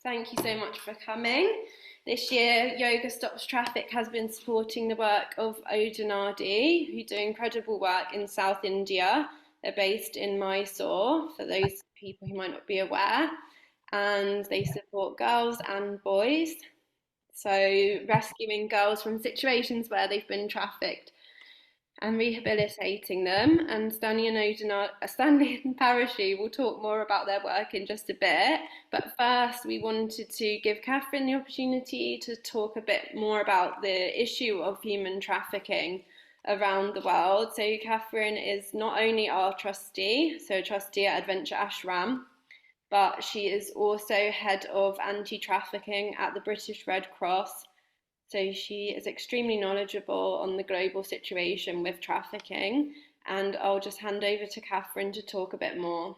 Thank you so much for coming. This year, Yoga Stops Traffic has been supporting the work of Odanadi, who do incredible work in South India. They're based in Mysore, for those people who might not be aware, and they support girls and boys. So, rescuing girls from situations where they've been trafficked and rehabilitating them. And Stanley and Parachute will talk more about their work in just a bit. But first, we wanted to give Kathryn the opportunity to talk a bit more about the issue of human trafficking around the world. So, Kathryn is not only our trustee, so trustee at Adventure Ashram, but she is also head of Anti Trafficking at the British Red Cross. So she is extremely knowledgeable on the global situation with trafficking. And I'll just hand over to Kathryn to talk a bit more.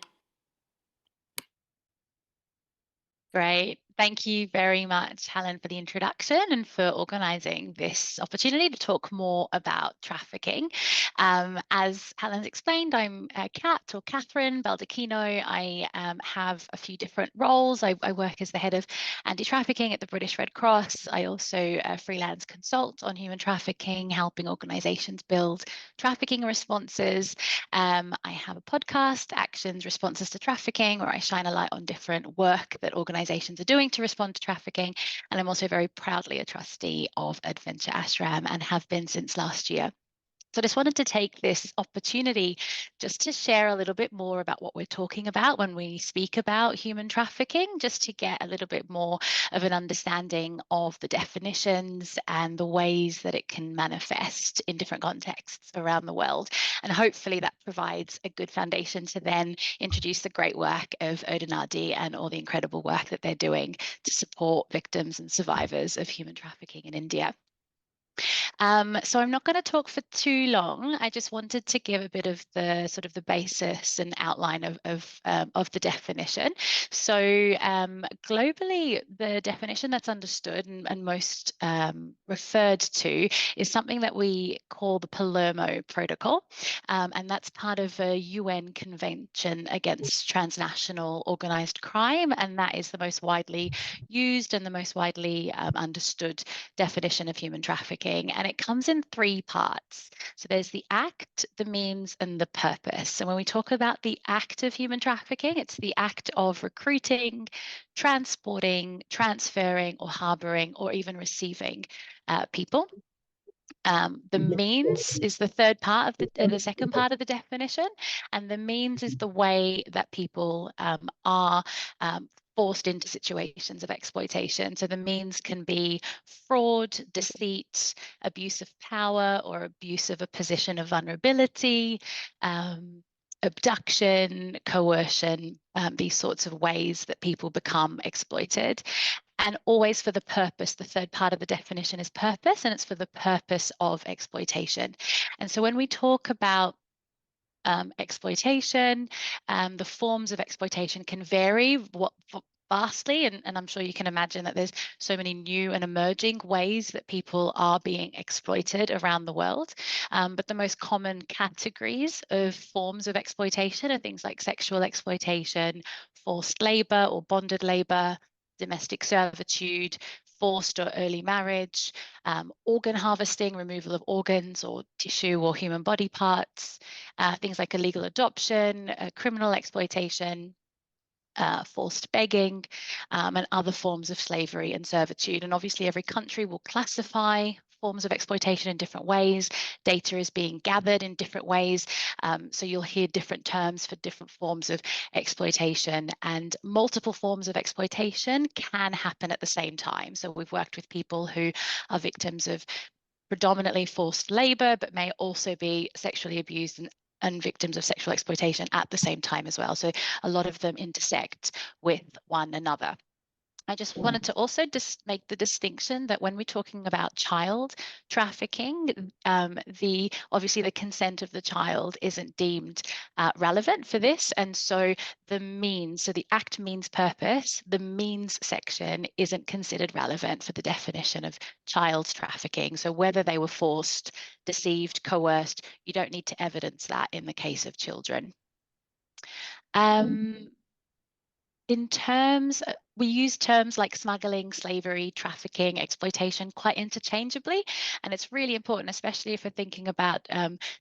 Great. Thank you very much, Helen, for the introduction and for organising this opportunity to talk more about trafficking. As Helen's explained, I'm Kat or Kathryn Baldacchino. I have a few different roles. I work as the head of anti-trafficking at the British Red Cross. I also freelance consult on human trafficking, helping organisations build trafficking responses. I have a podcast, Actions, Responses to Trafficking, where I shine a light on different work that organisations are doing to respond to trafficking. And I'm also very proudly a trustee of Adventure Ashram and have been since last year. So I just wanted to take this opportunity just to share a little bit more about what we're talking about when we speak about human trafficking, just to get a little bit more of an understanding of the definitions and the ways that it can manifest in different contexts around the world. And hopefully that provides a good foundation to then introduce the great work of Odanadi and all the incredible work that they're doing to support victims and survivors of human trafficking in India. So I'm not going to talk for too long. I just wanted to give a bit of the sort of the basis and outline of the definition. So globally, the definition that's understood and most referred to is something that we call the Palermo Protocol, and that's part of a UN Convention against transnational organized crime, and that is the most widely used and the most widely understood definition of human trafficking. And it comes in three parts. So there's the act, the means, and the purpose. And when we talk about the act of human trafficking, it's the act of recruiting, transporting, transferring, or harboring, or even receiving people. The means is the third part of the second part of the definition, and the means is the way that people are forced into situations of exploitation. So the means can be fraud, deceit, abuse of power, or abuse of a position of vulnerability, abduction, coercion, these sorts of ways that people become exploited. And always for the purpose. The third part of the definition is purpose, and it's for the purpose of exploitation. And so when we talk about exploitation, the forms of exploitation can vary vastly, and I'm sure you can imagine that there's so many new and emerging ways that people are being exploited around the world. But the most common categories of forms of exploitation are things like sexual exploitation, forced labor or bonded labor, domestic servitude, forced or early marriage, organ harvesting, removal of organs or tissue or human body parts, things like illegal adoption, criminal exploitation, forced begging, and other forms of slavery and servitude. And obviously every country will classify forms of exploitation in different ways. Data is being gathered in different ways. So you'll hear different terms for different forms of exploitation, and multiple forms of exploitation can happen at the same time. So we've worked with people who are victims of predominantly forced labor, but may also be sexually abused and victims of sexual exploitation at the same time as well. So a lot of them intersect with one another. I just wanted to also just make the distinction that when we're talking about child trafficking, obviously the consent of the child isn't deemed relevant for this. And so the means, so the act means purpose, the means section isn't considered relevant for the definition of child trafficking. So whether they were forced, deceived, coerced, you don't need to evidence that in the case of children. in terms, we use terms like smuggling, slavery, trafficking, exploitation quite interchangeably. And it's really important, especially if we're thinking about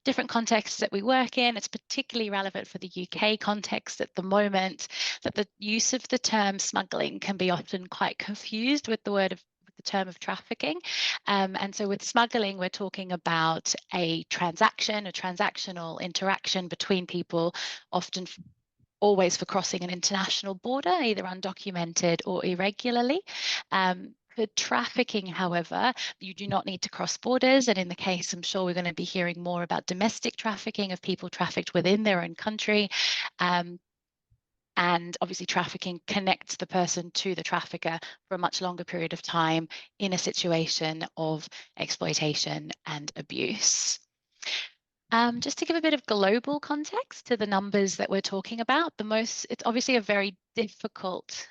different contexts that we work in. It's particularly relevant for the UK context at the moment, that the use of the term smuggling can be often quite confused with the term of trafficking. And so with smuggling, we're talking about a transaction, a transactional interaction between people, often always for crossing an international border, either undocumented or irregularly. For trafficking, however, you do not need to cross borders. And in the case, I'm sure we're going to be hearing more about domestic trafficking of people trafficked within their own country. And obviously trafficking connects the person to the trafficker for a much longer period of time in a situation of exploitation and abuse. Just to give a bit of global context to the numbers that we're talking about, it's obviously a very difficult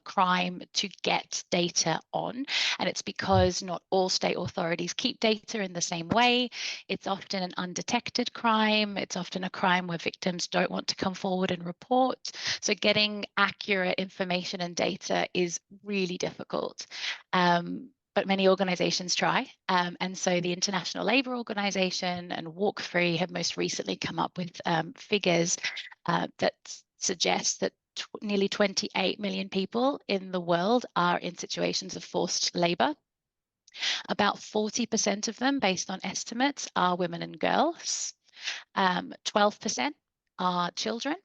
crime to get data on, and it's because not all state authorities keep data in the same way. It's often an undetected crime. It's often a crime where victims don't want to come forward and report. So getting accurate information and data is really difficult. But many organizations try. And so the International Labour Organization and Walk Free have most recently come up with figures that suggest that nearly 28 million people in the world are in situations of forced labor. About 40% of them, based on estimates, are women and girls. 12% are children.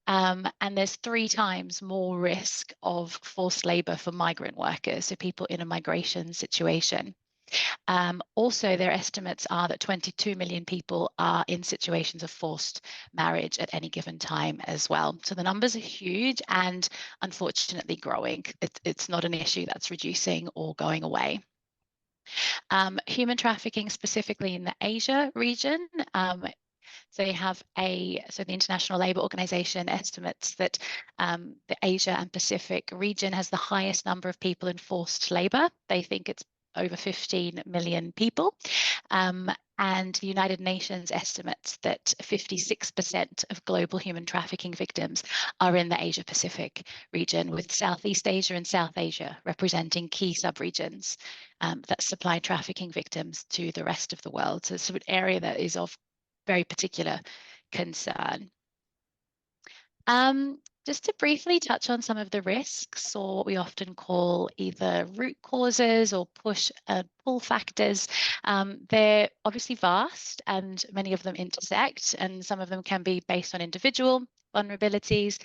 And there's 3 times more risk of forced labor for migrant workers, so people in a migration situation. Also, their estimates are that 22 million people are in situations of forced marriage at any given time as well. So the numbers are huge and unfortunately growing. It's not an issue that's reducing or going away. Human trafficking, specifically in the Asia region, so the International Labour Organization estimates that the Asia and Pacific region has the highest number of people in forced labor. They think it's over 15 million people. And the United Nations estimates that 56% of global human trafficking victims are in the Asia Pacific region, with Southeast Asia and South Asia representing key subregions that supply trafficking victims to the rest of the world. So it's an area that is of very particular concern. Just to briefly touch on some of the risks, or what we often call either root causes or push and pull factors. They're obviously vast and many of them intersect, and some of them can be based on individual vulnerabilities,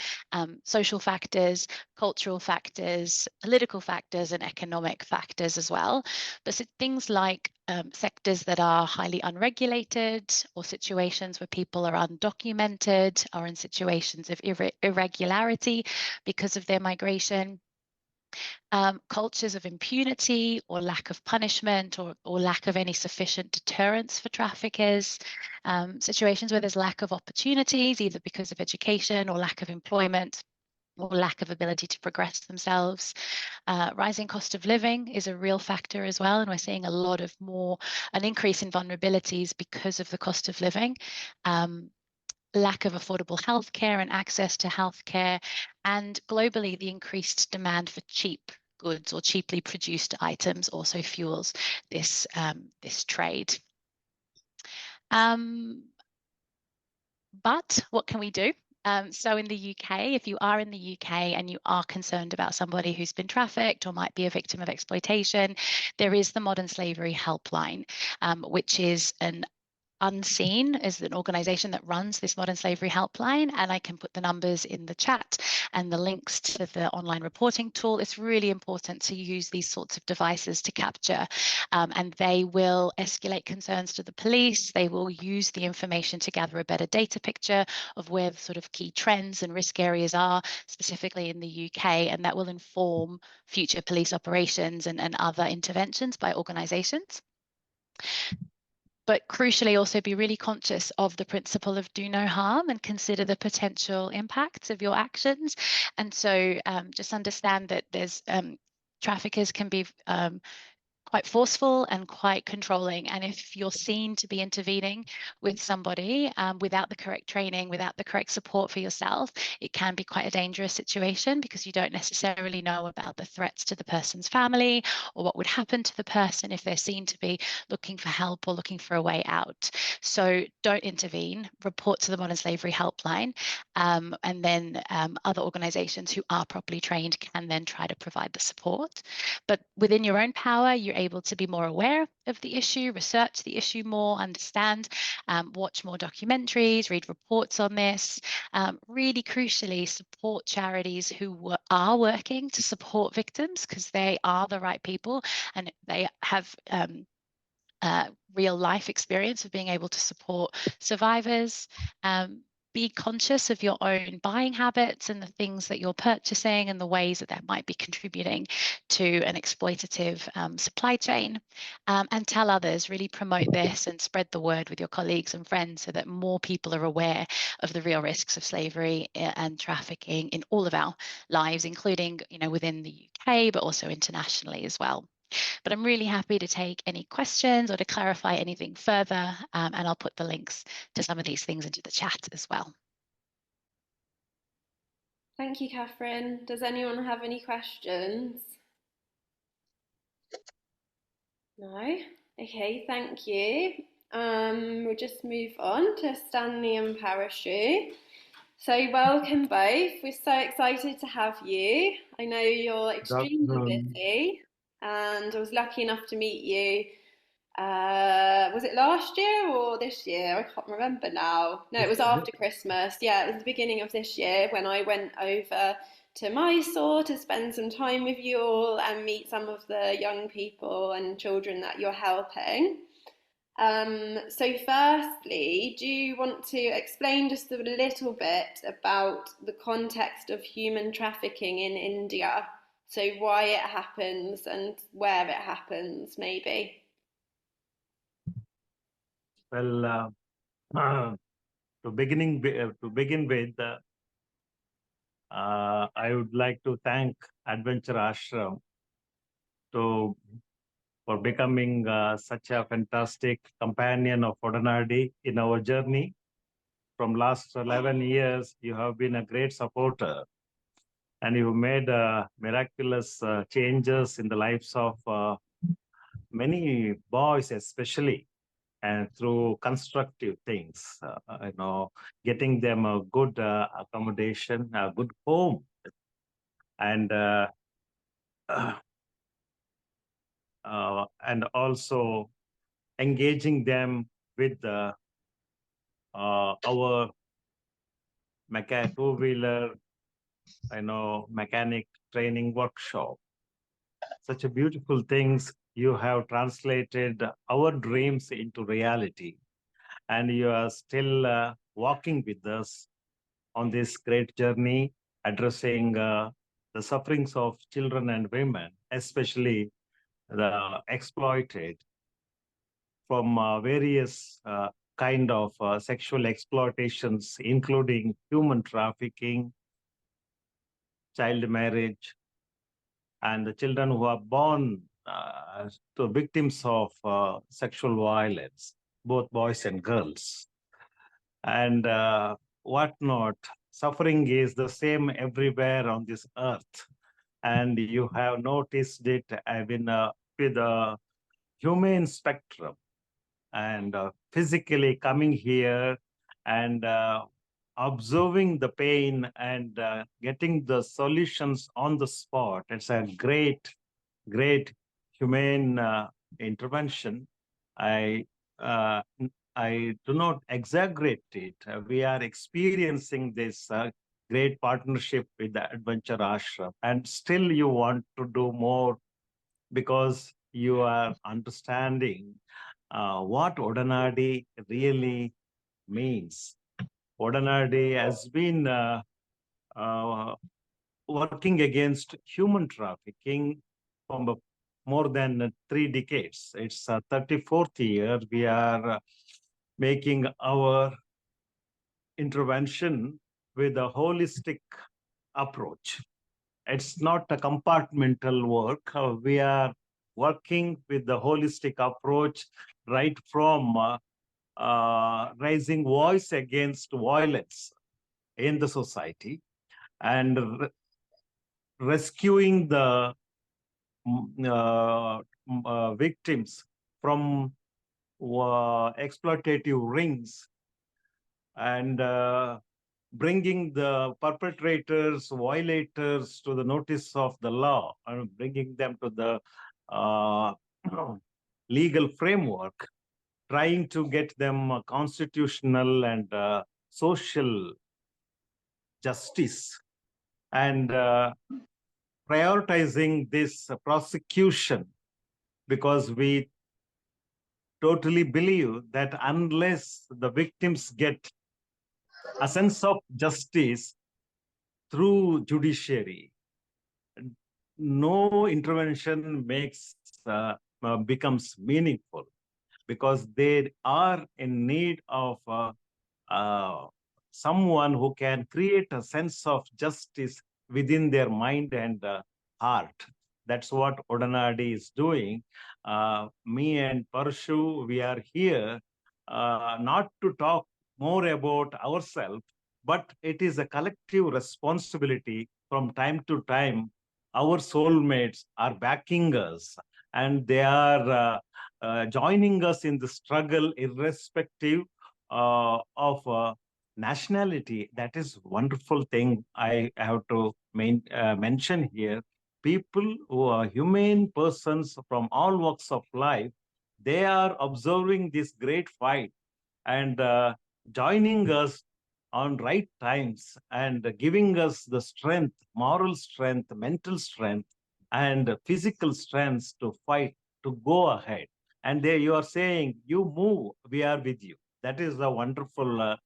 social factors, cultural factors, political factors, and economic factors as well. But so things like sectors that are highly unregulated, or situations where people are undocumented, or in situations of irregularity because of their migration. Cultures of impunity or lack of punishment, or lack of any sufficient deterrence for traffickers, situations where there's lack of opportunities, either because of education or lack of employment, or lack of ability to progress themselves. Rising cost of living is a real factor as well, and we're seeing an increase in vulnerabilities because of the cost of living. Lack of affordable healthcare and access to healthcare, and globally the increased demand for cheap goods or cheaply produced items also fuels this trade. But what can we do? So in the UK, if you are in the UK and you are concerned about somebody who's been trafficked or might be a victim of exploitation, there is the Modern Slavery Helpline, which is Unseen is an organization that runs this Modern Slavery Helpline, and I can put the numbers in the chat and the links to the online reporting tool. It's really important to use these sorts of devices to capture, and they will escalate concerns to the police. They will use the information to gather a better data picture of where the sort of key trends and risk areas are, specifically in the UK, and that will inform future police operations and other interventions by organizations. But crucially, also be really conscious of the principle of do no harm and consider the potential impacts of your actions. And so just understand that there's traffickers can be quite quite forceful and quite controlling. And if you're seen to be intervening with somebody without the correct training, without the correct support for yourself, it can be quite a dangerous situation because you don't necessarily know about the threats to the person's family or what would happen to the person if they're seen to be looking for help or looking for a way out. So don't intervene, report to the Modern Slavery Helpline, and then other organisations who are properly trained can then try to provide the support. But within your own power, you're able to be more aware of the issue, research the issue more, understand, watch more documentaries, read reports on this. Really crucially, support charities who are working to support victims because they are the right people and they have real life experience of being able to support survivors. Be conscious of your own buying habits and the things that you're purchasing and the ways that that might be contributing to an exploitative supply chain. And tell others, really promote this and spread the word with your colleagues and friends so that more people are aware of the real risks of slavery and trafficking in all of our lives, including, within the UK, but also internationally as well. But I'm really happy to take any questions or to clarify anything further, and I'll put the links to some of these things into the chat as well. Thank you, Kathryn. Does anyone have any questions? No? Okay, thank you. We'll just move on to Stanley and Parachute. So welcome both. We're so excited to have you. I know you're extremely busy, and I was lucky enough to meet you. Was it last year or this year? I can't remember now. No, it was after Christmas. Yeah, it was the beginning of this year when I went over to Mysore to spend some time with you all and meet some of the young people and children that you're helping. So firstly, do you want to explain just a little bit about the context of human trafficking in India? So why it happens and where it happens, maybe? Well, to begin with, I would like to thank Adventure Ashram for becoming such a fantastic companion of Odanadi in our journey. From last 11 years, you have been a great supporter, and you made miraculous changes in the lives of many boys, especially, and through constructive things, getting them a good accommodation, a good home, and also engaging them with our two-wheeler, mechanic training workshop. Such a beautiful things. You have translated our dreams into reality, and you are still walking with us on this great journey, addressing the sufferings of children and women, especially the exploited from various kind of sexual exploitations, including human trafficking, child marriage, and the children who are born to victims of sexual violence, both boys and girls. And whatnot, suffering is the same everywhere on this earth. And you have noticed it with a humane spectrum, and physically coming here and observing the pain and getting the solutions on the spot. It's a great, great humane intervention. I do not exaggerate it. We are experiencing this great partnership with the Adventure Ashram, and still you want to do more because you are understanding what Odanadi really means. Odanadi has been working against human trafficking from more than 3 decades. It's 34th year. We are making our intervention with a holistic approach. It's not a compartmental work. We are working with the holistic approach, right from raising voice against violence in the society and rescuing the victims from exploitative rings and bringing the perpetrators, violators to the notice of the law and bringing them to the uh, legal framework, trying to get them constitutional and social justice and prioritizing this prosecution because we totally believe that unless the victims get a sense of justice through judiciary, no intervention becomes meaningful because they are in need of uh, someone who can create a sense of justice within their mind and heart. That's what Odanadi is doing. Me and Parshu, we are here not to talk more about ourselves, but it is a collective responsibility from time to time. Our soulmates are backing us and they are joining us in the struggle irrespective of nationality. That is wonderful thing I have to mention here. People who are humane persons from all walks of life, they are observing this great fight and joining us on right times and giving us the strength, moral strength, mental strength, and physical strength to fight, to go ahead. And there you are saying, you move, we are with you. That is a wonderful,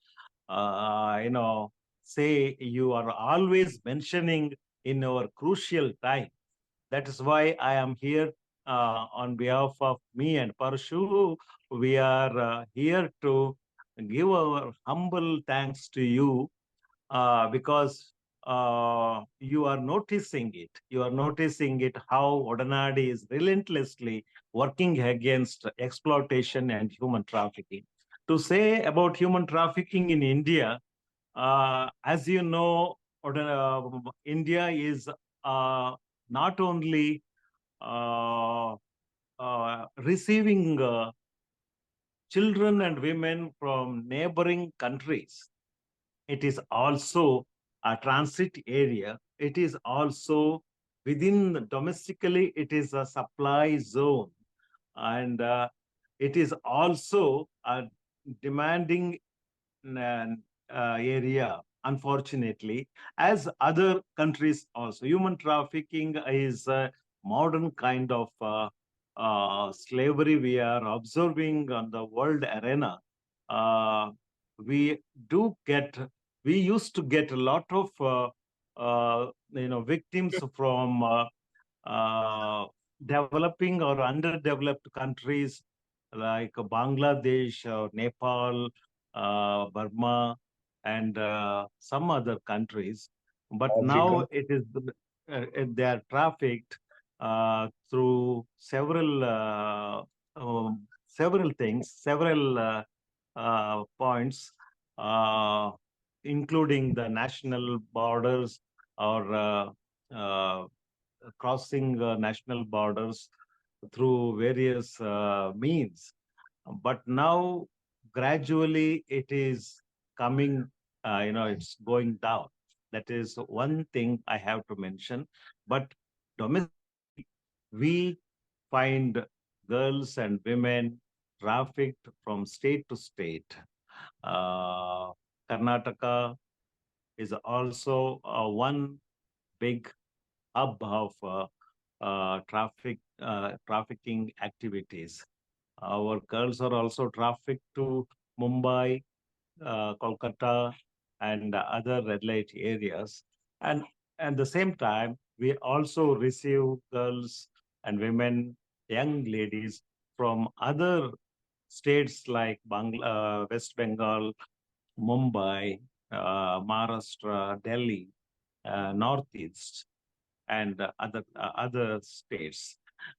say you are always mentioning in our crucial time. That is why I am here on behalf of me and Parshu. We are here to give our humble thanks to you because you are noticing it. You are noticing it how Odanadi is relentlessly working against exploitation and human trafficking. To say about human trafficking in India, as you know, India is not only receiving children and women from neighboring countries. It is also a transit area. It is also within domestically, it is a supply zone. And it is also a demanding area, unfortunately, as other countries also. Human trafficking is a modern kind of slavery we are observing on the world arena. Uh, we do get, we used to get a lot of victims from developing or underdeveloped countries like Bangladesh, Nepal, Burma, and some other countries. But now Africa. it is they are trafficked through several things, several points, uh, including the national borders or crossing national borders through various means. But now, gradually, it is coming, it's going down. That is one thing I have to mention. But domestic, we find girls and women trafficked from state to state. Uh, Karnataka is also one big hub of trafficking activities. Our girls are also trafficked to Mumbai, Kolkata, and other red light areas. And at the same time, we also receive girls and women, young ladies from other states like West Bengal, Mumbai, Maharashtra, Delhi, Northeast, and other states.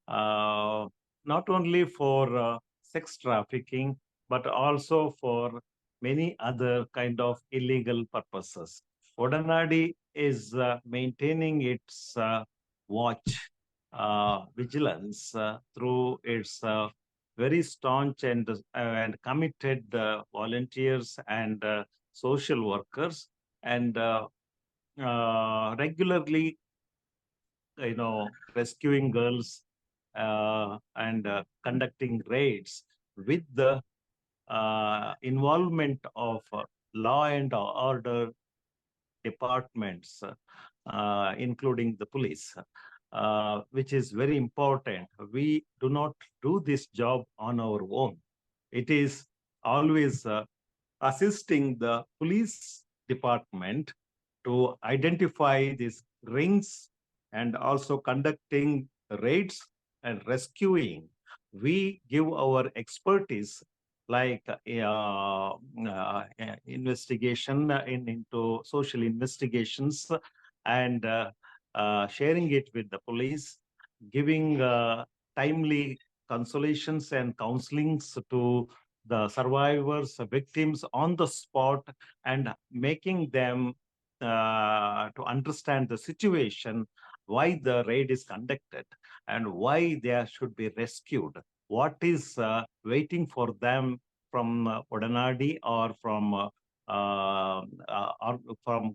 not only for sex trafficking, but also for many other kind of illegal purposes. Odanadi is maintaining its watch vigilance through its very staunch and committed volunteers and social workers, and regularly, rescuing girls and conducting raids with the involvement of law and order departments, including the police, which is very important. We do not do this job on our own. It is always assisting the police department to identify these rings and also conducting raids and rescuing. We give our expertise like investigation into social investigations and sharing it with the police, giving timely consolations and counselings to the survivors, victims on the spot, and making them to understand the situation, why the raid is conducted, and why they should be rescued. What is waiting for them from Odanadi or from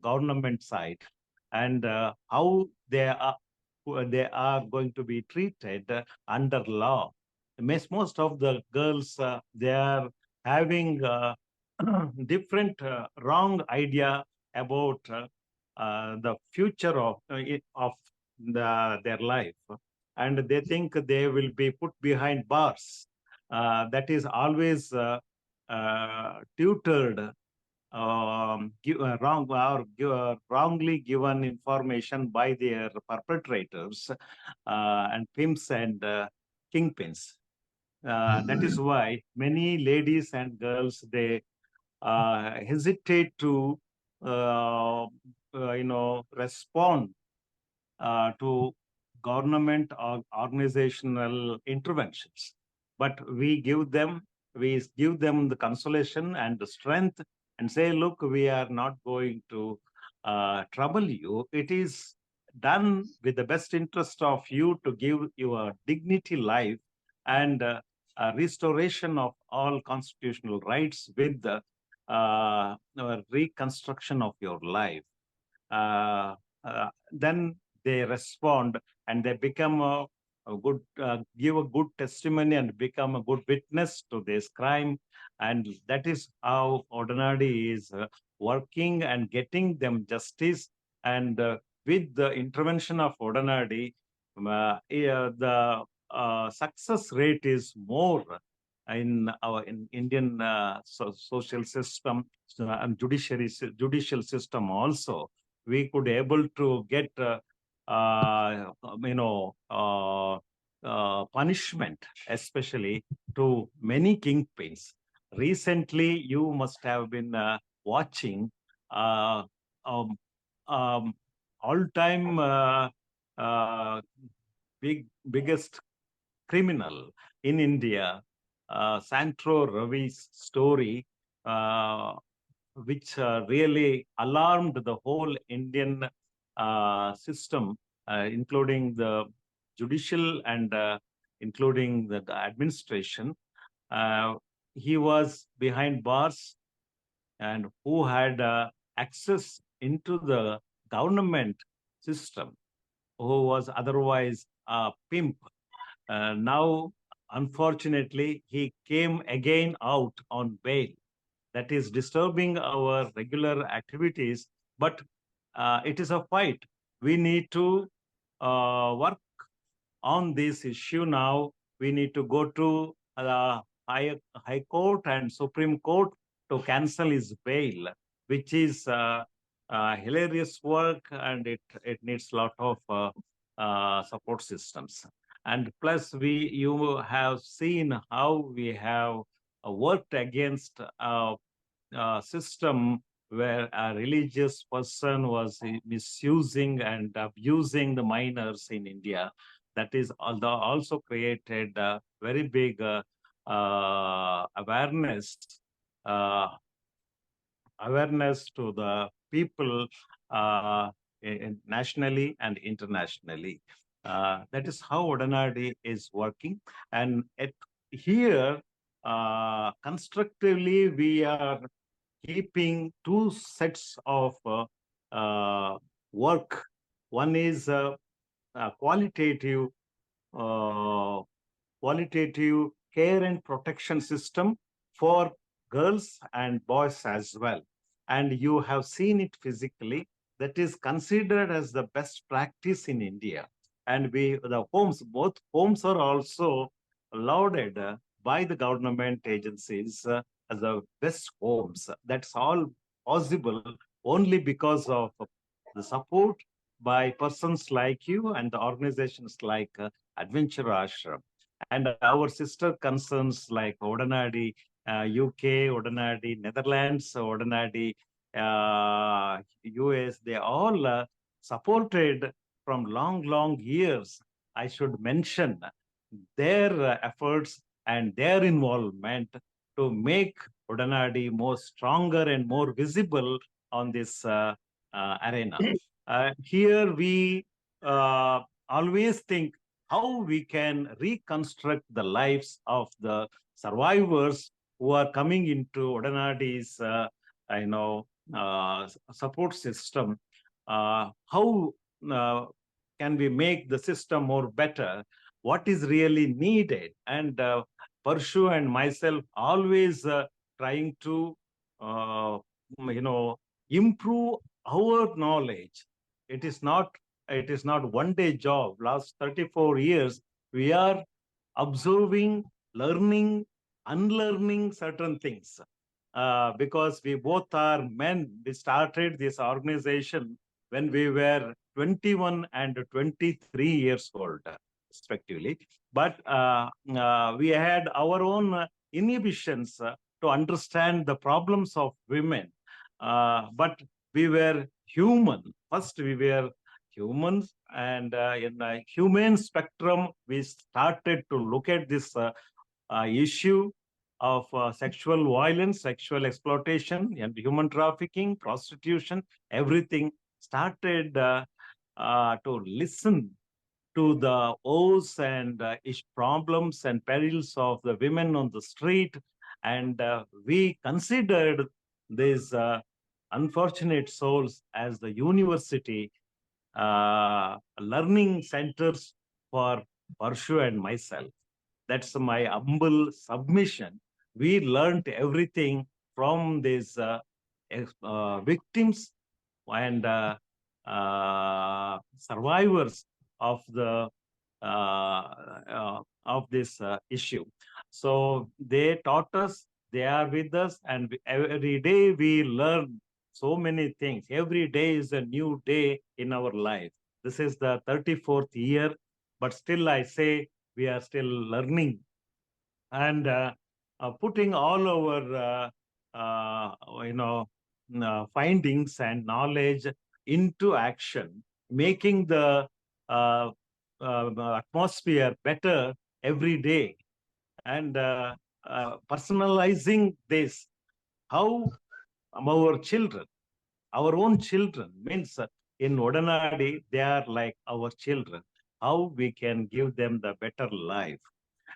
government side, and how they are going to be treated under law. Most of the girls, they are having different wrong idea about the future of their life, and they think they will be put behind bars. That is always tutored, wrong or wrongly given information by their perpetrators and pimps and kingpins. That is why many ladies and girls, they hesitate to respond to government or organizational interventions. But we give them the consolation and the strength and say, look, we are not going to trouble you. It is done with the best interest of you to give your dignity life and restoration of all constitutional rights with the reconstruction of your life. Then they respond and they become a good, give a good testimony and become a good witness to this crime. And that is how Odanadi is working and getting them justice. And with the intervention of Odanadi, the success rate is more in our Indian social system and judicial system also. We could able to get punishment, especially to many kingpins. Recently, you must have been watching um, all-time biggest criminal in India, Santro Ravi's story, which really alarmed the whole Indian system, including the judicial and including the administration. He was behind bars, and who had access into the government system, who was otherwise a pimp. Now, unfortunately, he came again out on bail. That is disturbing our regular activities, but it is a fight. We need to work on this issue now. We need to go to the High Court and Supreme Court to cancel his bail, which is hilarious work, and it needs a lot of support systems. And plus, you have seen how we have worked against system where a religious person was misusing and abusing the minors in India. That is also created very big awareness uh, awareness to the people nationally and internationally. That is how Odanadi is working. And here, constructively, we are keeping two sets of work. One is qualitative uh, qualitative care and protection system for girls and boys as well. And you have seen it physically. That is considered as the best practice in India. And both homes are also lauded by the government agencies as the best homes. That's all possible only because of the support by persons like you and the organizations like Adventure Ashram. And our sister concerns like Odanadi, UK, Odanadi, Netherlands, Odanadi, US, they all supported from long years. I should mention their efforts and their involvement to make Odanadi more stronger and more visible on this arena. Here we always think how we can reconstruct the lives of the survivors who are coming into Odanadi's, support system. How can we make the system more better? What is really needed? And Parshu and myself always trying to, uh, improve our knowledge. It is not one day job. Last 34 years, we are observing, learning, unlearning certain things. Because we both are men. We started this organization when we were 21 and 23 years old, respectively. But we had our own inhibitions to understand the problems of women. But we were human. First, we were humans, and in the human spectrum, we started to look at this issue of sexual violence, sexual exploitation, and human trafficking, prostitution, everything started to listen to the woes and problems and perils of the women on the street. And we considered these unfortunate souls as the university learning centers for Parshu and myself. That's my humble submission. We learned everything from these victims and survivors of the of this issue. So they taught us, they are with us, and every day we learn so many things. Every day is a new day in our life. This is the 34th year, but still I say we are still learning and putting all our findings and knowledge into action, making the atmosphere better every day, and personalizing this. How our own children, means in Odanadi, they are like our children. How we can give them the better life.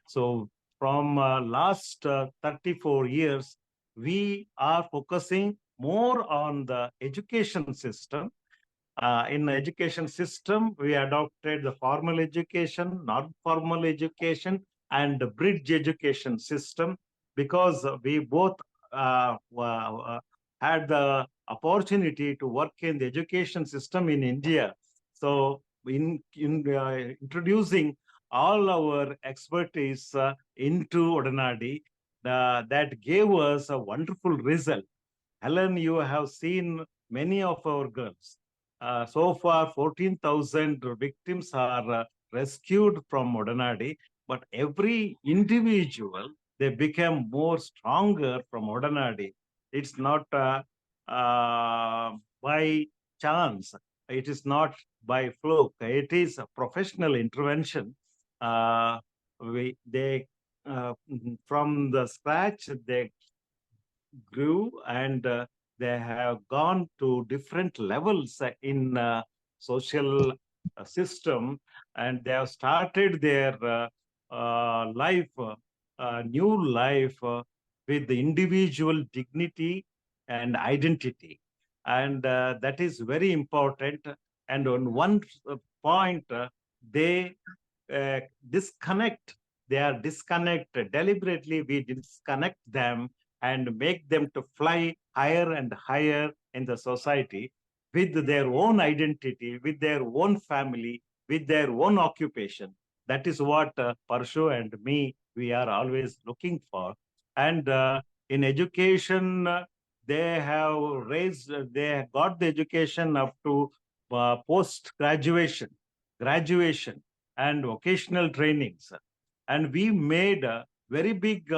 So from last 34 years, we are focusing more on the education system. In the education system, we adopted the formal education, non-formal education, and the bridge education system, because we both had the opportunity to work in the education system in India. So in introducing all our expertise into Odanadi, that gave us a wonderful result. Helen, you have seen many of our girls. So far, 14,000 victims are rescued from Odanadi, but every individual, they become more stronger from Odanadi. It's not by chance. It is not by fluke. It is a professional intervention. They from the scratch they grew, and they have gone to different levels in social system, and they have started their life, new life, with the individual dignity and identity, and that is very important. And on one point, they uh, disconnect they are disconnected deliberately. We disconnect them and make them to fly higher and higher in the society with their own identity, with their own family, with their own occupation. That is what Parshu and me, we are always looking for. And in education, they got the education up to post graduation, graduation, and vocational trainings. And we made a very big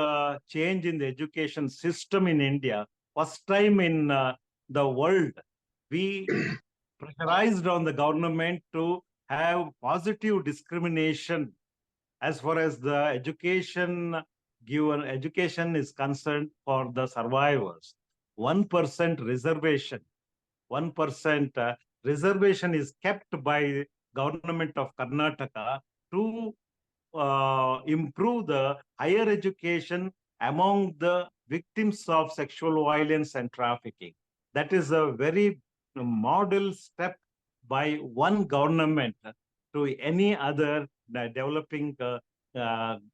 change in the education system in India. First time in the world, we pressurized on the government to have positive discrimination as far as the education is concerned for the survivors. 1% reservation, 1% reservation is kept by government of Karnataka to improve the higher education among the victims of sexual violence and trafficking. That is a very model step by one government to any other developing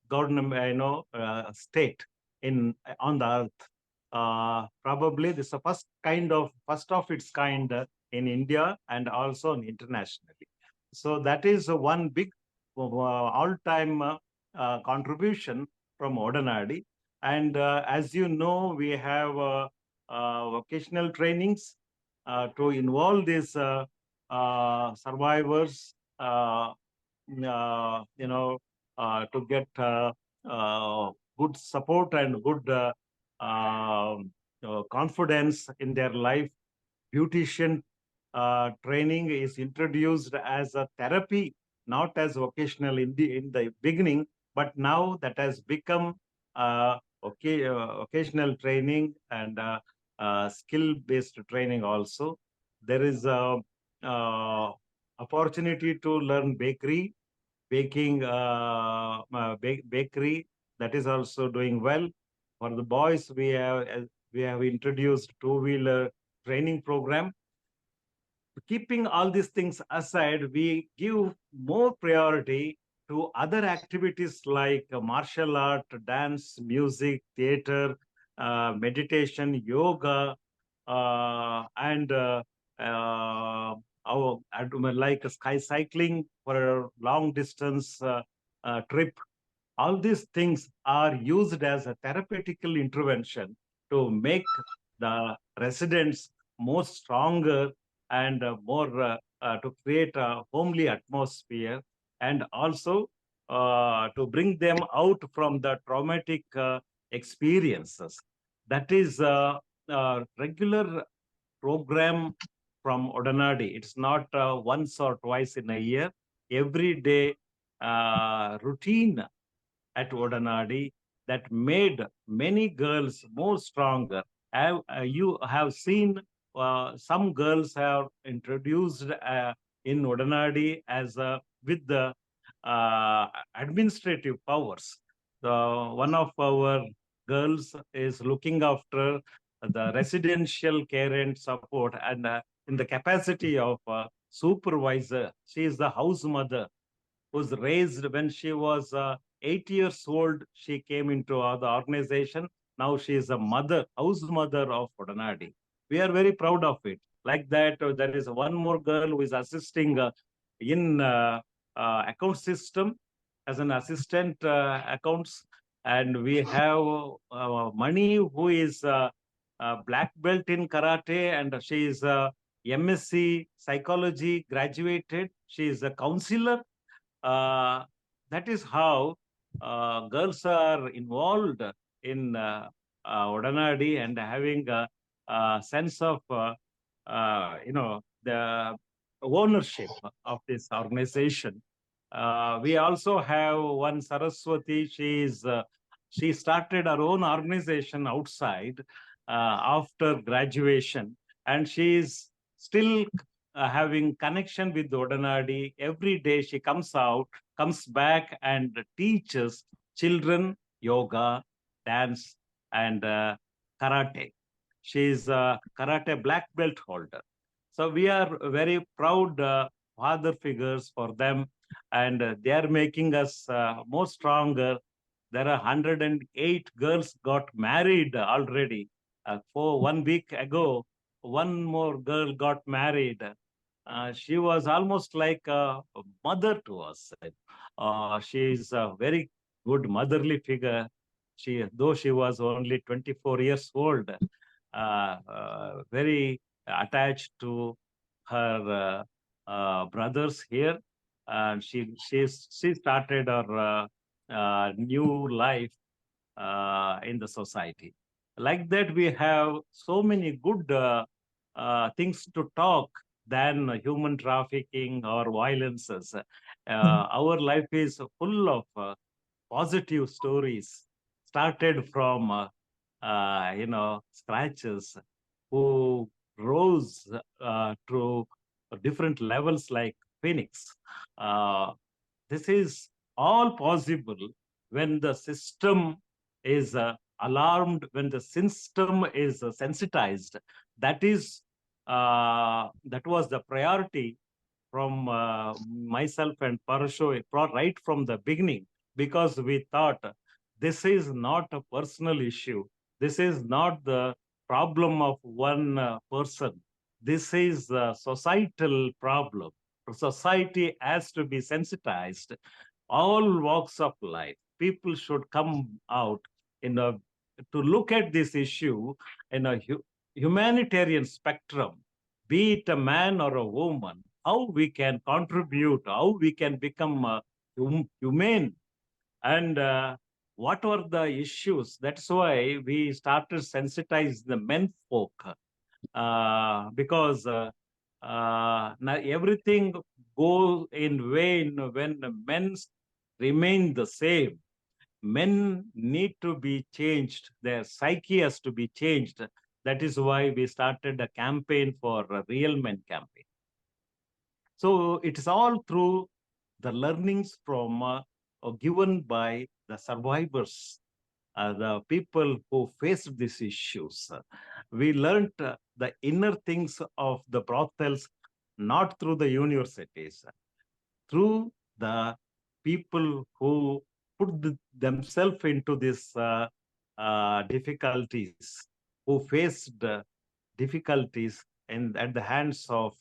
government, state in on the earth. Probably this is the first of its kind in India and also internationally. So that is one big all-time contribution from Odanadi. And as you know, we have vocational trainings to involve these survivors, to get good support and good confidence in their life. Beautician training is introduced as a therapy, not as vocational in the beginning, but now that has become occasional training and skill-based training also. There is a opportunity to learn baking, bakery. That is also doing well. For the boys, we have introduced two-wheeler training program. Keeping all these things aside, we give more priority to other activities like martial art, dance, music, theater, meditation, yoga, and like sky cycling for a long distance trip. All these things are used as a therapeutical intervention to make the residents more stronger and more to create a homely atmosphere, and also to bring them out from the traumatic experiences. That is a regular program from Odanadi. It's not once or twice in a year. Every day routine at Odanadi that made many girls more stronger. You have seen some girls have introduced in Odanadi as with the administrative powers. One of our girls is looking after the residential care and support, and in the capacity of supervisor, she is the house mother was raised when she was 8 years old. She came into the organization. Now she is a mother, house mother of Odanadi. We are very proud of it. Like that, there is one more girl who is assisting in account system as an assistant accounts. And we have Mani, who is black belt in karate, and she is MSc psychology graduated. She is a counselor. uh, that is how girls are involved in Odanadi and having a sense of, the ownership of this organization. We also have one Saraswati. She started her own organization outside after graduation, and she is still having connection with Odanadi. Every day she comes out, comes back, and teaches children yoga, dance, and karate. She is a karate black belt holder. So we are very proud father figures for them, and they are making us more stronger. There are 108 girls got married already. For 1 week ago, one more girl got married. She was almost like a mother to us. She is a very good motherly figure. Though she was only 24 years old, very attached to her brothers here, and she started her new life in the society. Like that, we have so many good things to talk than human trafficking or violences. Our life is full of positive stories, started from scratches, who rose to different levels like Phoenix. Uh, this is all possible when the system is alarmed, when the system is sensitized. That was the priority from myself and Parasho right from the beginning, because we thought this is not a personal issue. This is not the problem of one person. This is a societal problem. Society has to be sensitized. All walks of life, people should come out in a to look at this issue in a humanitarian spectrum, be it a man or a woman, how we can contribute, how we can become humane, and what are the issues. That's why we started sensitize the men folk, because now everything goes in vain when men remain the same. Men need to be changed. Their psyche has to be changed. That is why we started a campaign for a Real Men campaign. So it is all through the learnings from given by the survivors, the people who faced these issues. We learned the inner things of the brothels, not through the universities, through the people who put themselves into these difficulties, who faced difficulties at the hands of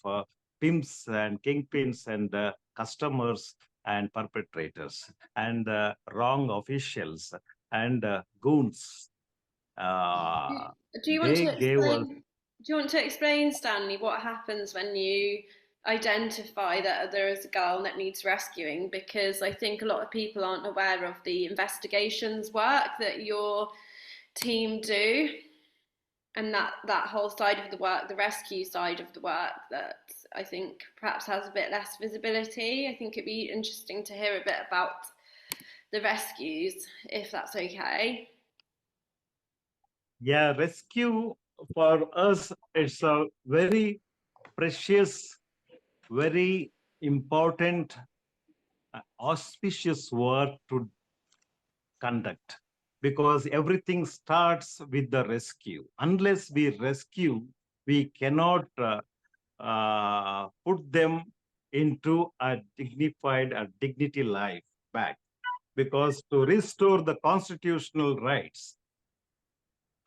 pimps and kingpins and customers and perpetrators and wrong officials and goons. Do you want They to gave us. explain? Do you want to explain, Stanley, what happens when you identify that there is a girl that needs rescuing? Because I think a lot of people aren't aware of the investigations work that your team do, and that whole side of the work, the rescue side of the work, that I think perhaps has a bit less visibility. I think it'd be interesting to hear a bit about the rescues, if that's okay. Yeah, rescue for us, it's a very precious, very important, auspicious work to conduct, because everything starts with the rescue. Unless we rescue, we cannot put them into a dignified, a dignity life back. Because to restore the constitutional rights,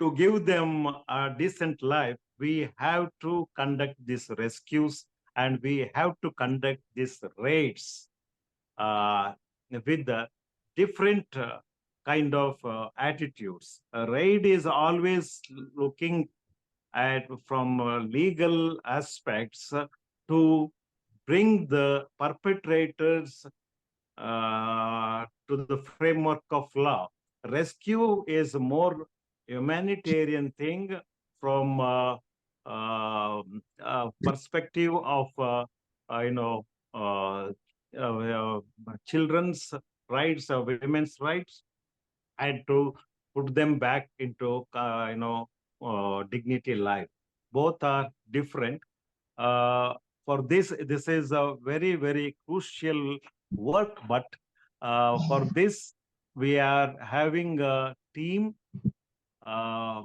to give them a decent life, we have to conduct these rescues, and we have to conduct these raids with the different kind of attitudes. A raid is always looking at from legal aspects to bring the perpetrators to the framework of law. Rescue is a more humanitarian thing from perspective of you know, children's rights, women's rights, and to put them back into, dignity life. Both are different. For this is a very, very crucial work, but for this, we are having a team, uh,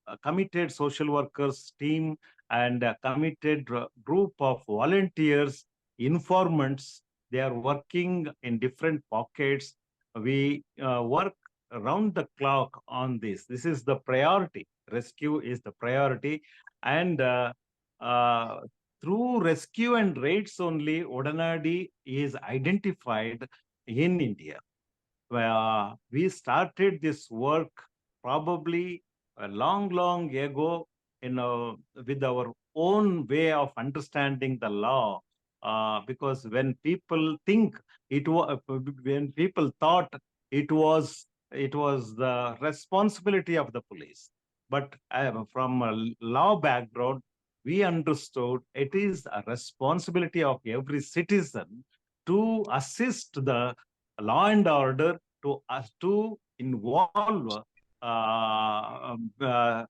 a committed social workers team, and a committed group of volunteers, informants. They are working in different pockets. We work around the clock on this. This is the priority. Rescue is the priority. And uh, through rescue and raids only, Odanadi is identified in India. We started this work probably a long, long ago, with our own way of understanding the law. Because when people think when people thought it was the responsibility of the police, but from a law background, we understood it is a responsibility of every citizen to assist the law and order, to involve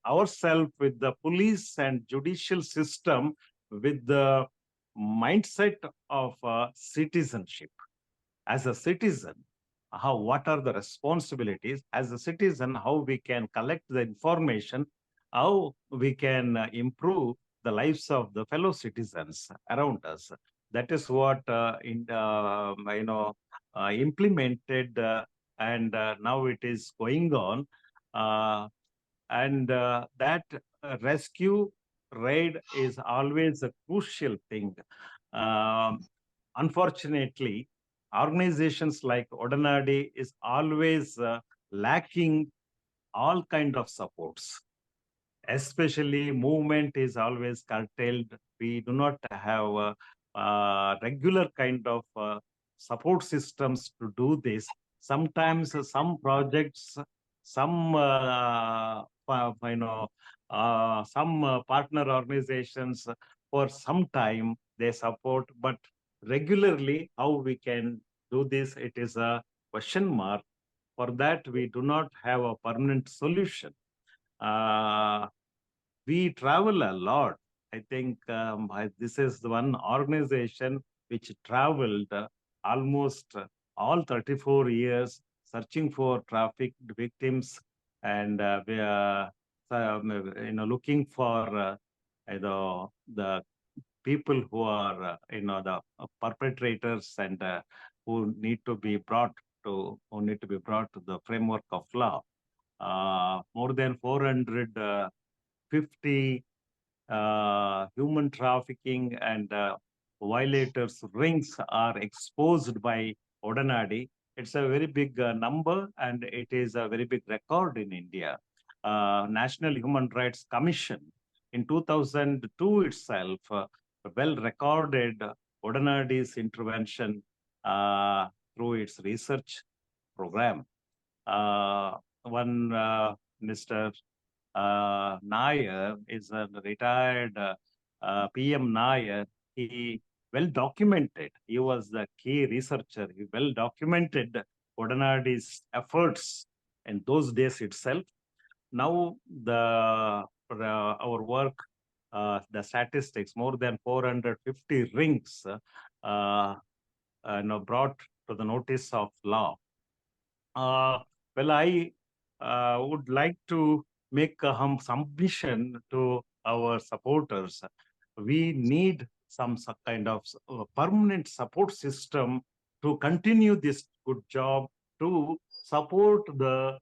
ourselves with the police and judicial system with the mindset of citizenship. As a citizen, what are the responsibilities? As a citizen, how we can collect the information, how we can improve the lives of the fellow citizens around us. That is what implemented, and now it is going on. And that rescue raid is always a crucial thing. Unfortunately, organizations like Odanadi is always lacking all kind of supports. Especially movement is always curtailed. We do not have regular kind of support systems to do this. Sometimes some projects, some some partner organizations, for some time they support, but regularly how we can do this, it is a question mark. For that, we do not have a permanent solution. Uh, we travel a lot. I think this is the one organization which traveled almost all 34 years searching for trafficked victims, and we are looking for the people who are the perpetrators, and who need to be brought to the framework of law. More than 450 human trafficking and violators rings are exposed by Odanadi. It's a very big number, and it is a very big record in India. National Human Rights Commission in 2002 itself well recorded Odanadi's intervention through its research program. One Mr. Nair is a retired PM Nair. He well documented. He was the key researcher. He well documented Odanadi's efforts in those days itself. Now our work, the statistics, more than 450 rings brought to the notice of law. I would like to make a submission to our supporters. We need some kind of permanent support system to continue this good job, to support the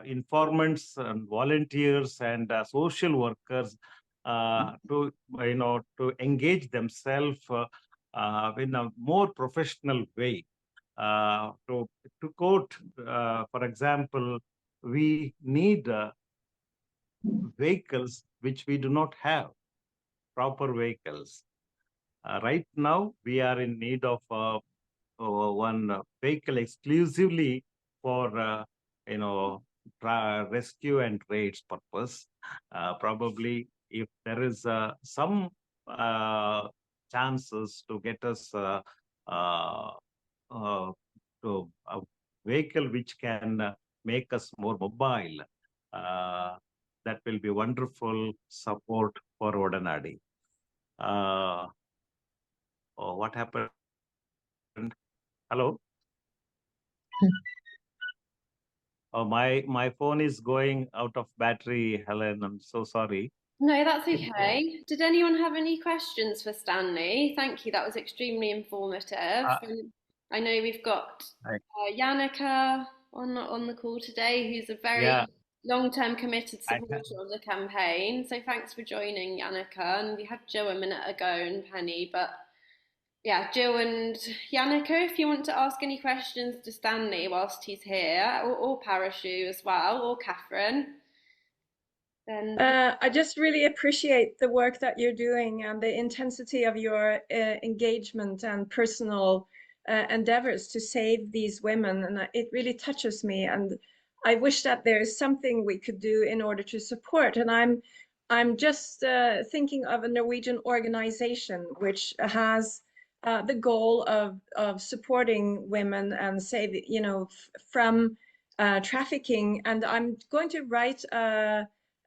informants and volunteers and social workers to engage themselves in a more professional way. To quote, for example, we need vehicles which we do not have, proper vehicles. Right now, we are in need of one vehicle exclusively for, rescue and raids purpose. Probably if there is some chances to get us to a vehicle which can make us more mobile. That will be wonderful support for Odanadi. Oh, what happened? Hello? Oh, my phone is going out of battery, Helen. I'm so sorry. No, that's okay. Did anyone have any questions for Stanley? Thank you. That was extremely informative. And I know we've got Yannicka on the call today, who's a Yeah, very long-term committed I, supporter of the campaign. So thanks for joining, Yannicka. And we had Jill a minute ago and Penny, but yeah, Jill and Yannicka, if you want to ask any questions to Stanley whilst he's here, or Parachute as well, or Kathryn, then I just really appreciate the work that you're doing and the intensity of your engagement and personal endeavors to save these women. And it really touches me. And I wish that there is something we could do in order to support. And I'm just thinking of a Norwegian organization which has the goal of supporting women and save, from trafficking. And I'm going to write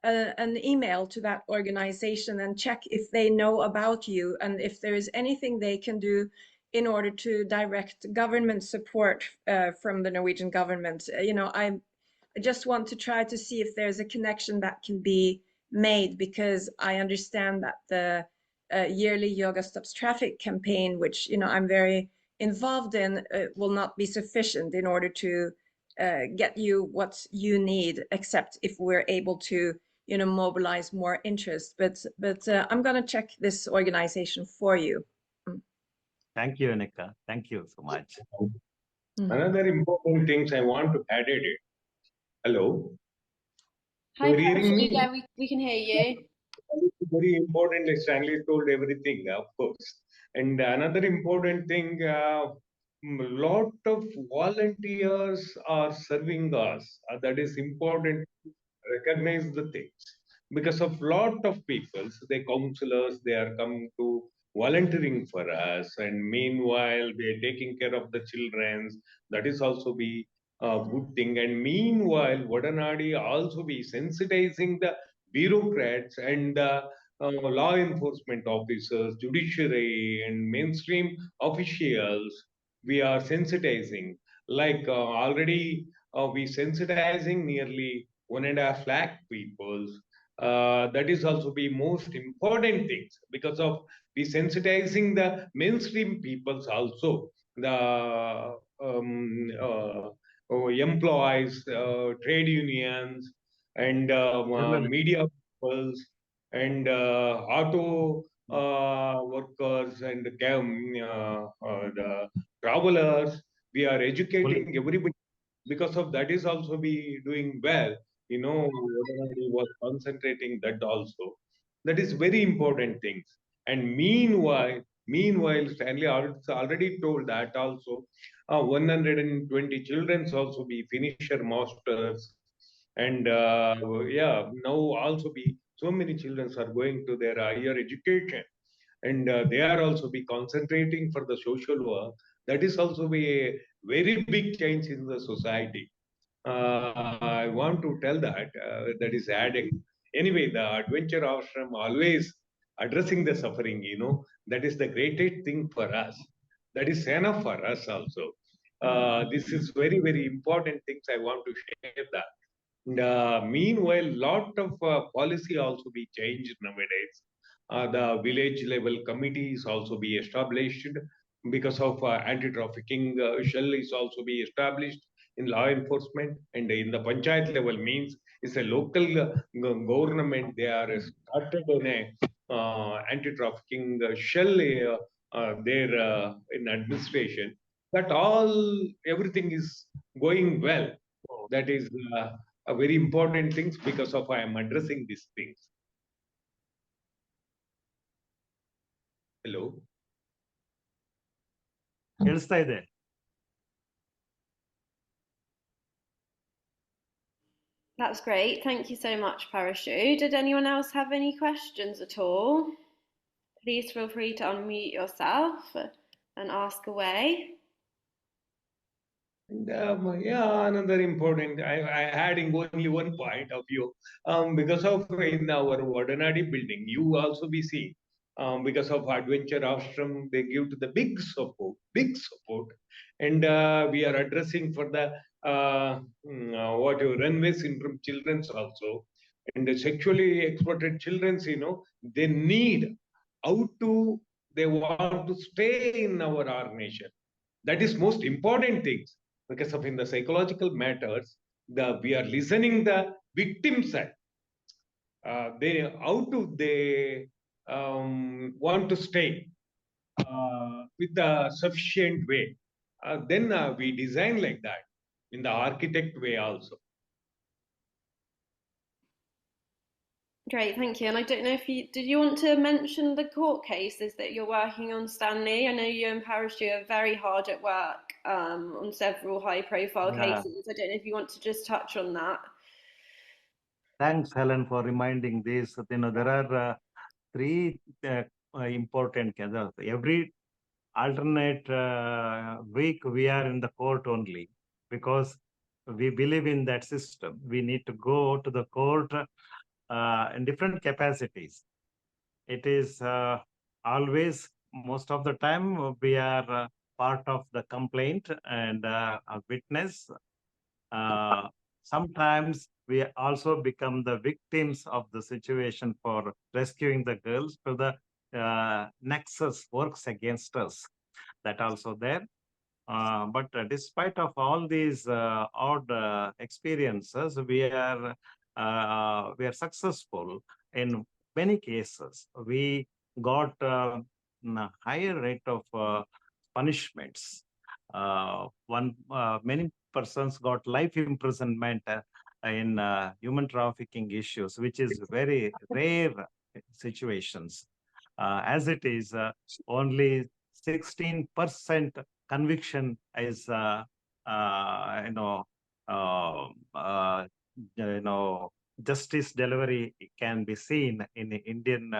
an email to that organization and check if they know about you and if there is anything they can do in order to direct government support from the Norwegian government. I just want to try to see if there's a connection that can be made, because I understand that the yearly Yoga Stops Traffic campaign, which I'm very involved in, will not be sufficient in order to get you what you need, except if we're able to mobilize more interest. But I'm going to check this organization for you. thank you, Anika. Thank you so much. Another important things I want to add it. Hello. hi, You're hearing me? yeah, we can hear you. Very important. Like Stanley told everything, of course. And another important thing, lot of volunteers are serving us. That is important. Recognize the things, because of lot of people, the counselors, they are coming to volunteering for us, and meanwhile they're taking care of the children. That is also be a good thing. And meanwhile Odanadi also be sensitizing the bureaucrats and the law enforcement officers, judiciary, and mainstream officials. We are sensitizing, like already we sensitizing nearly 1.5 lakh people. That is also the most important things, because of desensitizing the mainstream peoples also, the employees, trade unions, and media peoples, and auto workers, and the travelers. We are educating everybody. Because of that is also be doing well. He was concentrating that also. That is very important things. And meanwhile, Stanley already told that also. 120 children also be finisher masters, and yeah, now also be so many children are going to their higher education, and they are also be concentrating for the social work. That is also be a very big change in the society. I want to tell that that is adding. Anyway, the adventure ashram always addressing the suffering. That is the greatest thing for us. That is enough for us also. This is very very important things. I want to share that. And, meanwhile, lot of policy also be changed nowadays. The village level committees also be established, because of anti-trafficking shell is also be established in law enforcement, and in the panchayat level means it's a local government. They are started in a anti-trafficking shell there in administration. That all everything is going well. That is a very important things, because of I am addressing these things. Hello. ಕೇಳಿಸ್ತಾ ಇದೆ. That's great. Thank you so much, Parachute. Did anyone else have any questions at all? Please feel free to unmute yourself and ask away. And, yeah, another important, I adding only one point of view. Because of in our Odanadi building, you also be seeing, because of Adventure Ashram, they give to the big support. And we are addressing for the runway syndrome children's also. And the sexually exploited children's, they need how to, they want to stay in our organization. That is most important things, because of in the psychological matters, we are listening the victim side. They how to they want to stay with a sufficient way. Then we design like that in the architect way also. Great, thank you. And I don't know if did you want to mention the court cases that you're working on, Stanley? I know you and Parashji are very hard at work on several high-profile cases. I don't know if you want to just touch on that. Thanks, Helen, for reminding this. There are three important cases. Every alternate week, we are in the court only because we believe in that system. We need to go to the court in different capacities. It is always, most of the time, we are part of the complaint and a witness. Sometimes we also become the victims of the situation for rescuing the girls, so the nexus works against us. That also there. But despite of all these odd experiences, we are successful in many cases. We got a higher rate of punishments. Many persons got life imprisonment in human trafficking issues, which is very rare situations. As it is, only 16% conviction is justice delivery can be seen in the Indian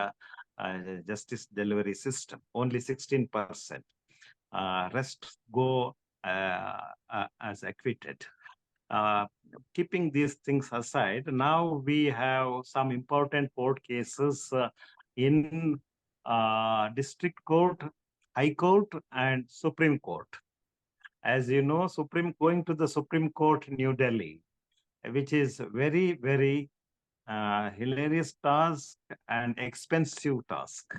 justice delivery system. Only 16%. Rest go as acquitted. Keeping these things aside, now we have some important court cases in district court, high court, and Supreme Court. As you know, going to the Supreme Court, New Delhi, which is very, very hilarious task and expensive task,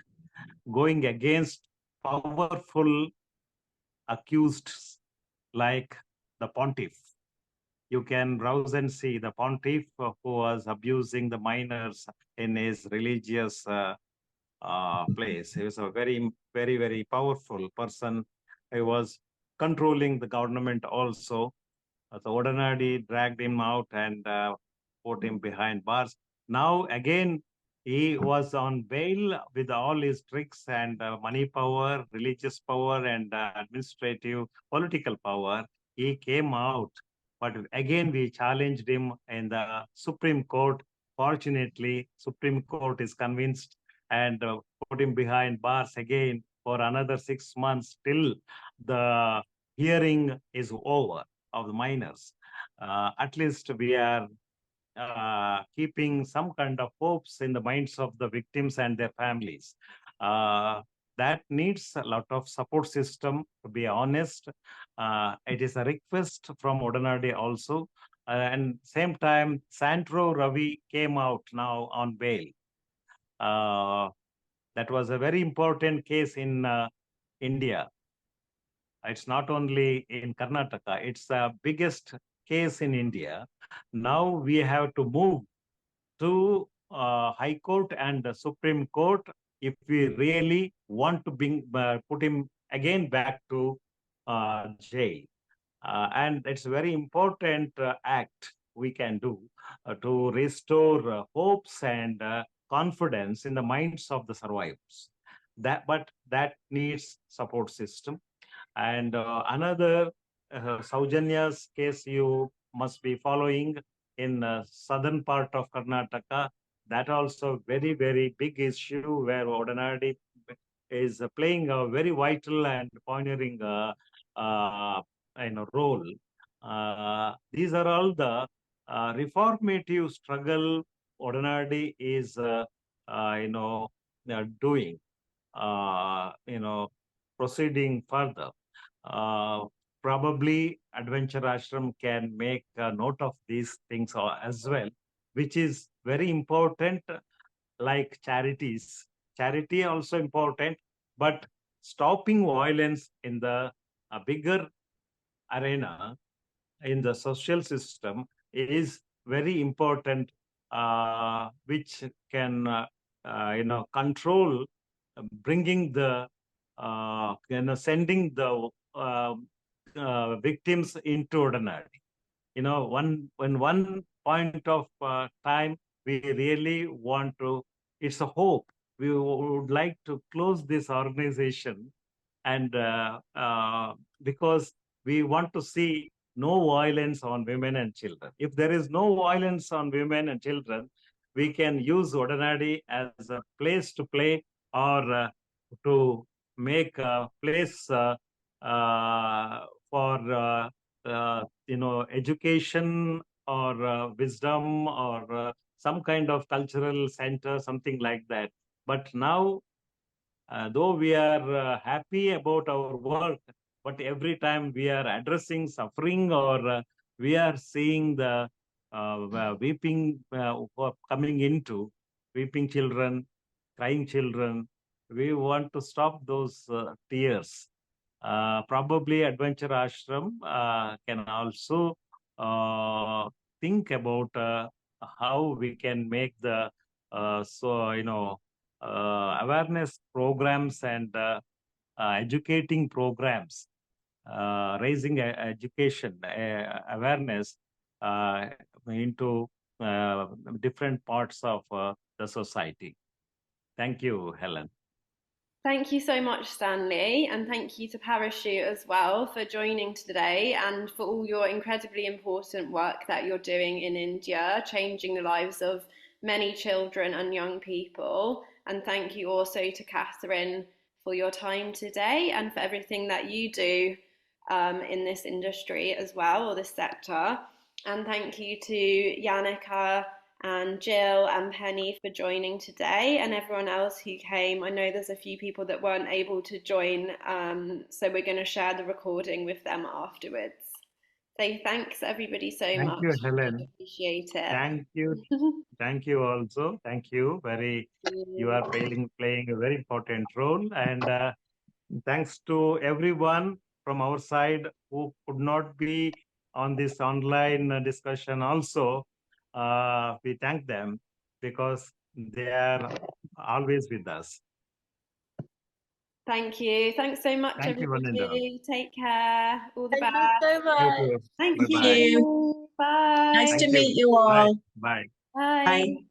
going against powerful accused like the pontiff. You can browse and see the pontiff who was abusing the minors in his religious place. He was a very, very, very powerful person. He was controlling the government also. So Odanadi dragged him out and put him behind bars. Now again, he was on bail with all his tricks and money power, religious power, and administrative political power. He came out, but again we challenged him in the Supreme Court. Fortunately, Supreme Court is convinced and put him behind bars again for another 6 months till the hearing is over of the minors. At least we are keeping some kind of hopes in the minds of the victims and their families. That needs a lot of support system, to be honest. It is a request from Odanadi also. And same time, Santro Ravi came out now on bail. That was a very important case in India. It's not only in Karnataka, it's the biggest case in India. Now we have to move to High Court and the Supreme Court if we really want to put him again back to jail. And it's a very important act we can do to restore hopes and confidence in the minds of the survivors. But that needs support system. And another Saujanya's case you must be following in southern part of Karnataka. That also very, very big issue where Odanadi is playing a very vital and pioneering role. These are all the reformative struggle Odanadi is doing, proceeding further. Probably Adventure Ashram can make a note of these things as well, which is very important, like charities. Charity also important, but stopping violence in the bigger arena, in the social system, is very important, which can control, bringing the sending the victims into Odanadi. One point of time, we really want to, it's a hope, we would like to close this organization, and because we want to see no violence on women and children. If there is no violence on women and children, we can use Odanadi as a place to play, or to make a place for education, or wisdom, or some kind of cultural center, something like that. But now, though we are happy about our work, but every time we are addressing suffering, or we are seeing the weeping coming into, weeping children, crying children, we want to stop those tears. Probably Adventure Ashram can also think about how we can make the awareness programs and educating programs, raising education awareness into different parts of the society. Thank you, Helen. Thank you so much, Stanley, and thank you to Parachute as well for joining today, and for all your incredibly important work that you're doing in India, changing the lives of many children and young people. And thank you also to Kathryn for your time today, and for everything that you do in this industry as well, or this sector. And thank you to Yannicka and Jill and Penny for joining today, and everyone else who came. I know there's a few people that weren't able to join, so we're going to share the recording with them afterwards. So thanks everybody so much. Thank you, Helen. I appreciate it. Thank you. Thank you also. Thank you. You are playing a very important role, and thanks to everyone from our side who could not be on this online discussion also. We thank them because they are always with us. Thank you. Thanks so much, Thank everybody. Take care. All the Thank best. you so much. Thank Thank you. you. Bye. Nice to meet you all. Bye. Bye. Bye.